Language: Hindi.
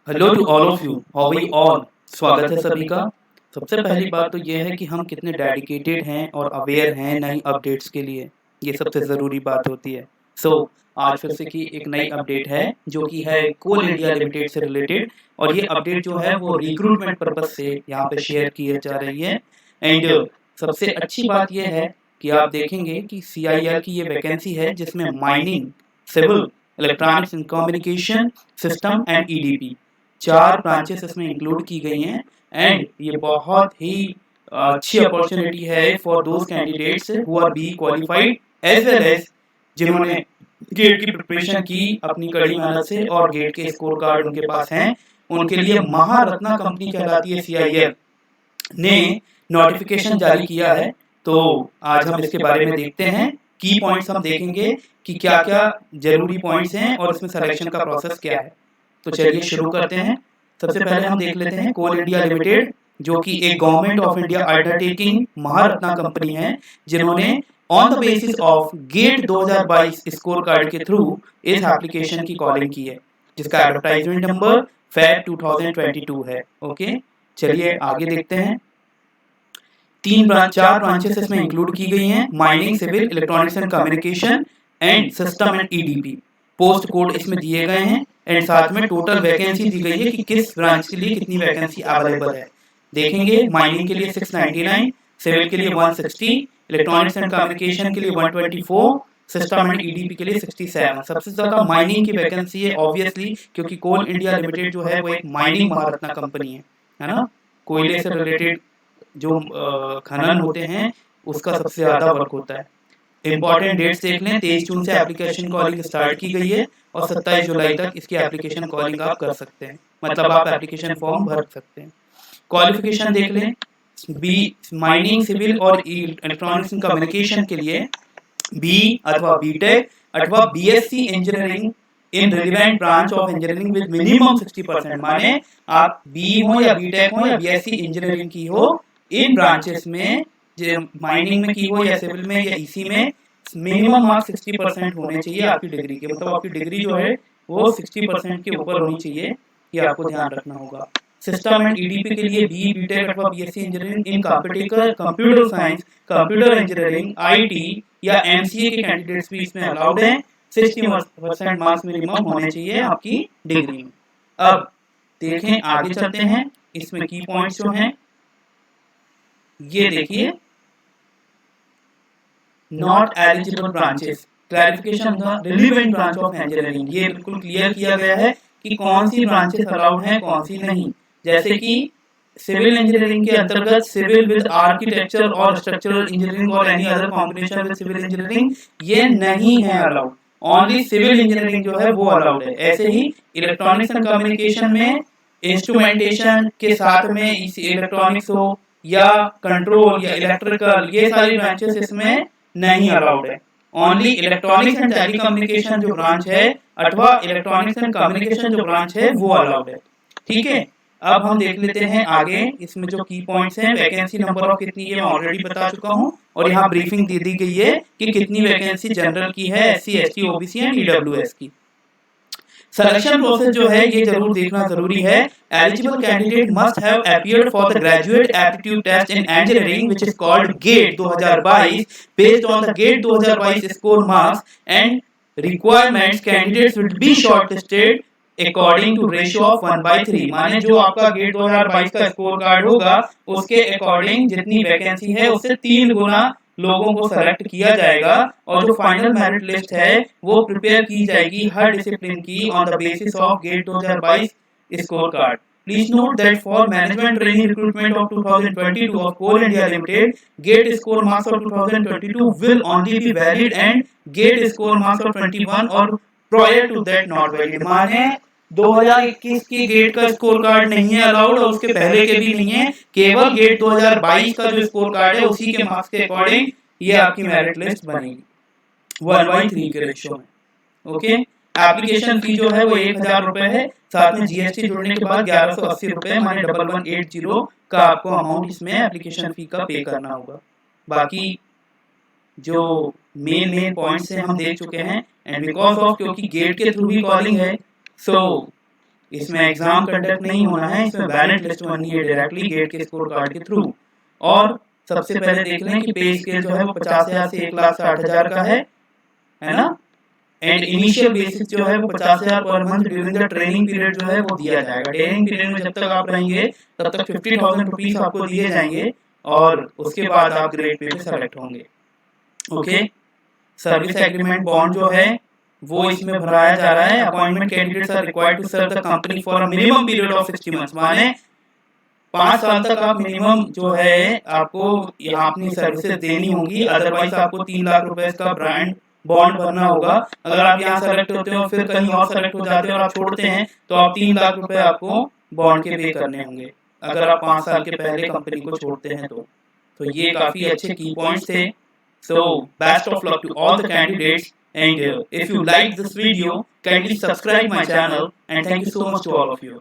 Hello to all of you, how are you all. स्वागत है सभी का। सबसे पहली बात तो ये है कि हम कितने डेडिकेटेड हैं और अवेयर हैं नई अपडेट्स के लिए। ये सबसे ज़रूरी बात होती है। आज फिर से की एक नई अपडेट है जो कि है कोल इंडिया लिमिटेड से रिलेटेड। और ये अपडेट जो है वो रिक्रूटमेंट पर्पज से यहाँ पे शेयर की जा रही है। एंड सबसे अच्छी बात यह है कि आप देखेंगे कि CIL की ये वैकेंसी है जिसमें mining, civil, electronics and communication system and EDP 4 branches इसमें इंक्लूड की गई हैं। एंड ये बहुत ही अच्छी अपॉर्चुनिटी है for those candidates who are be qualified as well as जिन्होंने गेट की प्रिपरेशन की अपनी कड़ी मेहनत से और गेट के स्कोर कार्ड उनके पास हैं। उनके लिए महारत्ना कंपनी कहलाती है CIL ने नोटिफिकेशन जारी किया है। तो आज हम इसके बारे में देखते हैं। की पॉइंट्स हम देखेंगे कि क्या क्या जरूरी पॉइंट्स हैं और इसमें सिलेक्शन का प्रोसेस क्या है। तो चलिए शुरू करते हैं। सबसे पहले हम देख लेते हैं कोल इंडिया लिमिटेड, जो कि एक government of India undertaking Maharatna company है, जिन्होंने on the basis of GATE 2022 score card के थ्रू इस एप्लीकेशन की कॉलिंग की है, जिसका एडवर्टाइजमेंट नंबर Feb 2022 है। ओके, चलिए आगे देखते हैं। 4 ब्रांचेस इसमें इंक्लूड की गई हैं, mining, civil, electronics and communication and system and EDP। Post code इसमें दिए गए हैं एंड साथ में टोटल वैकेंसी दी गई है कि किस ब्रांच के लिए कितनी वैकेंसी अवेलेबल है। देखेंगे, माइनिंग के लिए 699, सिविल के लिए 160, इलेक्ट्रॉनिक्स एंड कम्युनिकेशन के लिए 124, सिस्टम एंड EDP के लिए 67। सबसे ज्यादा माइनिंग की वैकेंसी है ऑब्वियसली, क्योंकि कोल इंडिया लिमिटेड जो है वो एक माइनिंग महारत्ना कंपनी है ना। कोयले से रिलेटेड जो खनन होते हैं उसका सबसे ज्यादा वर्क होता है। इंपॉर्टेंट डेट्स देख लें, 23 जून से एप्लीकेशन कॉलिंग स्टार्ट की गई है और 27 जुलाई तक इसकी एप्लीकेशन कॉलिंग आप कर सकते हैं, मतलब आप एप्लीकेशन फॉर्म भर सकते हैं। क्वालिफिकेशन देख लें, बी माइनिंग, सिविल और इलेक्ट्रॉनिक्स एंड कम्युनिकेशन के लिए बी अथवा बीटेक अथवा BSc engineering in relevant branch of engineering with minimum 60%, माने आप बी हो या बीटेक हो या BSc इंजीनियरिंग की हो इन ब्रांचेस में, माइनिंग में की हो या सिविल में या EC में, मिनिमम मार्क्स 60% होने चाहिए आपकी डिग्री के, मतलब आपकी डिग्री जो है वो 60% के ऊपर होनी चाहिए। ये आपको ध्यान रखना होगा। सिस्टम एंड EDP के लिए बी, बीटेक अथवा BSc engineering in computer science, computer engineering, IT या MCA के कैंडिडेट्स भी इसमें अलाउड हैं। 60% मार्क्स मिनिमम होने चाहिए आपकी डिग्री में। अब देखें, आगे चलते हैं। इसमें की पॉइंट्स जो हैं ये देखिए, not eligible branches, clarification the relevant branch of engineering. ये बिल्कुल क्लियर किया गया है कि कौन सी ब्रांचेस अलाउड हैं कौन सी नहीं। जैसे कि सिविल इंजीनियरिंग के अंतर्गत सिविल विद आर्किटेक्चर और स्ट्रक्चरल इंजीनियरिंग और any other combination with civil engineering ये नहीं है अलाउड। ओनली सिविल इंजीनियरिंग जो है वो अलाउड है। ऐसे ही इलेक्ट्रॉनिक्स एंड कम्युनिकेशन में इंस्ट्रूमेंटेशन के साथ में इलेक्ट्रॉनिक्स हो या कंट्रोल या इलेक्ट्रिकल, ये सारी ब्रांचेस इसमें नहीं अलाउड है। ओनली इलेक्ट्रॉनिक्स एंड टेलीकम्युनिकेशन जो ब्रांच है अथवा इलेक्ट्रॉनिक्स एंड कम्युनिकेशन जो ब्रांच है वो अलाउड है। ठीक है, अब हम देख लेते हैं आगे। इसमें जो की पॉइंट्स हैं, वैकेंसी नंबर ऑफ कितनी है मैं ऑलरेडी बता चुका हूं, और यहाँ ब्रीफिंग दे दी गई है कि कितनी वैकेंसी जनरल की है, SC, ST, OBC and EWS की। सिलेक्शन प्रोसेस जो है ये जरूर देखना जरूरी है। Eligible candidate must have appeared for the graduate aptitude test in engineering which is called GATE 2022 based on the GATE 2022 score marks and requirements. Candidates will be shortlisted according to ratio of 1/3, माने जो आपका गेट 2022 का स्कोर कार्ड होगा उसके अकॉर्डिंग जितनी वैकेंसी है उससे 3 गुना लोगों को सेलेक्ट किया जाएगा, और जो फाइनल मेरिट लिस्ट है वो प्रिपेयर की जाएगी हर डिसिप्लिन की on the basis of GATE 2022 score card. Please note that for management training recruitment of 2022 of Coal India Limited, GATE score marks of 2022 will only be valid and GATE score marks of 21 or prior to that not valid। माने 2021 की गेट का स्कोर कार्ड नहीं है अलाउड और उसके पहले के भी नहीं है, केवल गेट 2022 का जो स्कोर कार्ड है उसी के मार्क्स के अकॉर्डिंग ये आपकी मेरिट लिस्ट बनेगी 1/3 के रेशियो में। ओके, एप्लीकेशन फी जो है वो 1000 रुपए है, साथ में GST जुड़ने के बाद 1180 रुपए, माने 1180 का आपको अमाउंट इसमें एप्लीकेशन फी का पे करना होगा। बाकी जो मेन पॉइंट्स हैं हम देख चुके हैं। एंड बिकॉज ऑफ क्योंकि गेट के थ्रू ही कॉलिंग है, सो इसमें एग्जाम कंडक्ट नहीं होना है, इसमें वैलिड लिस्ट बननी है डायरेक्टली गेट के स्कोर कार्ड के थ्रू। और सबसे पहले देख लें कि पे स्केल जो है वो 50,000 से 1,60,000 का है ना। एंड इनिशियल बेसिस जो है वो 50,000 per month during the training period जो है वो दिया जाएगा। ट्रेनिंग पीरियड में जब तक आप रहेंगे तब तक 50,000 रुपीज आपको दिए जाएंगे और उसके बाद आप ग्रेड पे सेलेक्ट होंगे। ओके, सर्विस एग्रीमेंट बॉन्ड जो है वो इसमें भराया जा रहा है। Appointment candidates are required to serve the company for a minimum period of 60 months, माने 5 साल तक आप मिनिमम जो है आपको यहाँ अपनी सर्विसेज देनी होंगी, अदरवाइज आपको 3 लाख रुपए का ब्रांड बॉन्ड भरना होगा। अगर आप यहाँ सेलेक्ट होते हो फिर कहीं और सेलेक्ट हो जाते हो और आप छोड़ते हैं तो आप 3 लाख रुपए आपको बॉन्ड के पे करने होंगे अगर आप 5 साल के पहले कंपनी को छोड़ते हैं तो ये काफी अच्छे की पॉइंट्स थे। So best of luck to all the candidates, and if you like this video kindly subscribe my channel, and thank you so much to all of you.